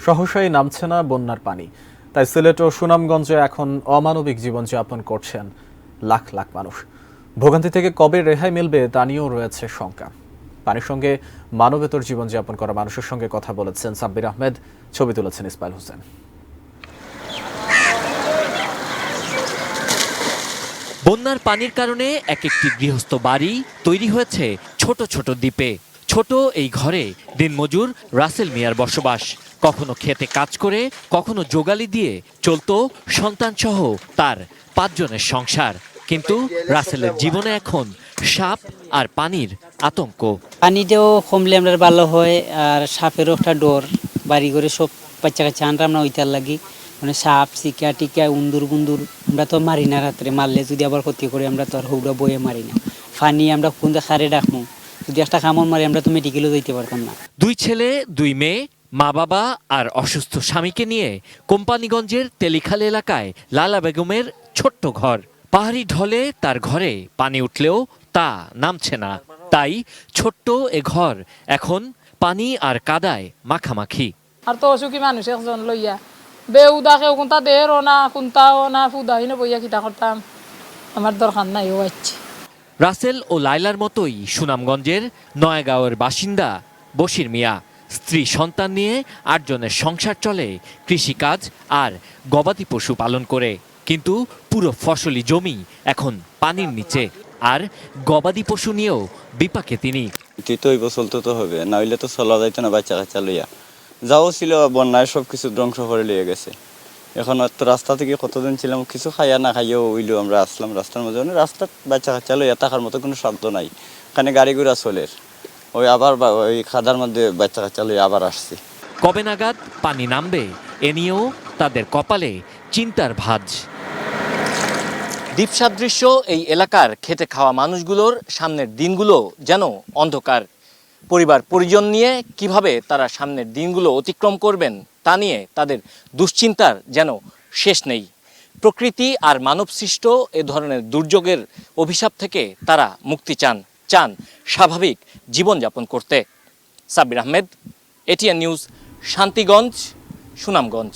সহসাই নামছে না বন্যার পানি, তাই সিলেট ও সুনামগঞ্জে এখন অমানবিক জীবনযাপন করছেন লাখ লাখ মানুষ। ভোগান্তি থেকে কবে রেহাই মিলবে তা নিয়েও রয়েছে শঙ্কা। পানির সঙ্গে মানবেতর জীবনযাপন করা মানুষের সঙ্গে কথা বলেছেন সাব্বির আহমেদ, ছবি তুলেছেন ইসমাইল হোসেন। বন্যার পানির কারণে এক একটি গৃহস্থ বাড়ি তৈরি হয়েছে ছোট ছোট দ্বীপে। ছোট এই ঘরে দিনমজুর রাসেল মিয়ার বসবাস। কখনো খেতে কাজ করে, কখনো জোগালি দিয়ে চলতো সন্তানসহ তার 5 জনের সংসার। কিন্তু রাসেলের জীবনে এখন সাপ আর পানির আতঙ্ক। পানিটাও কমলে আমরা ভালো হয়, আর সাপেরও একটা ডর। বাড়ি করে সব বাচ্চা কাচ্চা আনরা আমরা ওইটার লাগি, মানে সাপ চিকা টিকা উন্দুর গুন্দুর আমরা তো মারি না, রাত্রে মারলে যদি আবার ক্ষতি করি আমরা তো আর হৌড়া বয়ে মারি না। পানি আমরা কোন খারে ডাকমু, যদি একটা কামড় মারি আমরা তো মেডিকেলও যেতে পারতাম না। 2 ছেলে 2 মেয়ে, মা বাবা আর অসুস্থ স্বামীকে নিয়ে কোম্পানিগঞ্জের তেলিখাল এলাকায় লালা বেগমের ছোট্ট ঘর। পাহাড়ি ঢলে তার ঘরে পানি উঠলেও তা নামছে না, তাই ছোট্ট এ ঘর এখন পানি আর কাদায় মাখামাখি। আর তো অসুখী মানুষ একজন লইয়া বেউদা কেউ কোনটা দেরও না কোনটাও না ফুদাহিনে বইয়া কিতা করতাম, আমার দরকার নাই ও আচ্ছি। রাসেল ও লাইলার মতোই সুনামগঞ্জের নয়াগাঁওয়ের বাসিন্দা বশির মিয়া। স্ত্রী সন্তান নিয়ে 8 জনের সংসার চলে কৃষিকাজ আর গবাদি পশু পালন করে। কিন্তু পুরো ফসলি জমি এখন পানির নিচে, আর গবাদি পশু নিয়েও বিপাকে তিনি। চলতে তো হবে, না হইলে তো চলা যাইতো না। বাচ্চা কাচ্চা লইয়া যাও ছিল, বন্যায় সব কিছু ধ্বংস করে লিয়ে গেছে। এখন তো রাস্তা থেকে কতদিন ছিলাম, কিছু খাইয়া না খাইয়াও হইলেও আমরা আসলাম রাস্তার মধ্যে। মানে রাস্তার বাচ্চা কাচ্চা লইয়া থাকার মতো কোনো শব্দ নাই, এখানে গাড়ি ঘোড়া চলে। ওই আবার ওই খাদার মধ্যে বাচ্চা কাচ্চা লইয়া আবার আসছি। কবে নাগাদ পানি নামবে এ নিয়েও তাদের কপালে চিন্তার ভাঁজ। দ্বীপসাদৃশ্য এই এলাকার খেটে খাওয়া মানুষগুলোর সামনের দিনগুলো যেন অন্ধকার। পরিবার পরিজন নিয়ে কিভাবে তারা সামনের দিনগুলো অতিক্রম করবেন তা নিয়ে তাদের দুশ্চিন্তার যেন শেষ নেই। প্রকৃতি আর মানবসৃষ্ট এ ধরনের দুর্যোগের অভিশাপ থেকে তারা মুক্তি চান স্বাভাবিক জীবনযাপন করতে। Sabbir Ahmed, ATN news, Shantiganj, Sunamganj.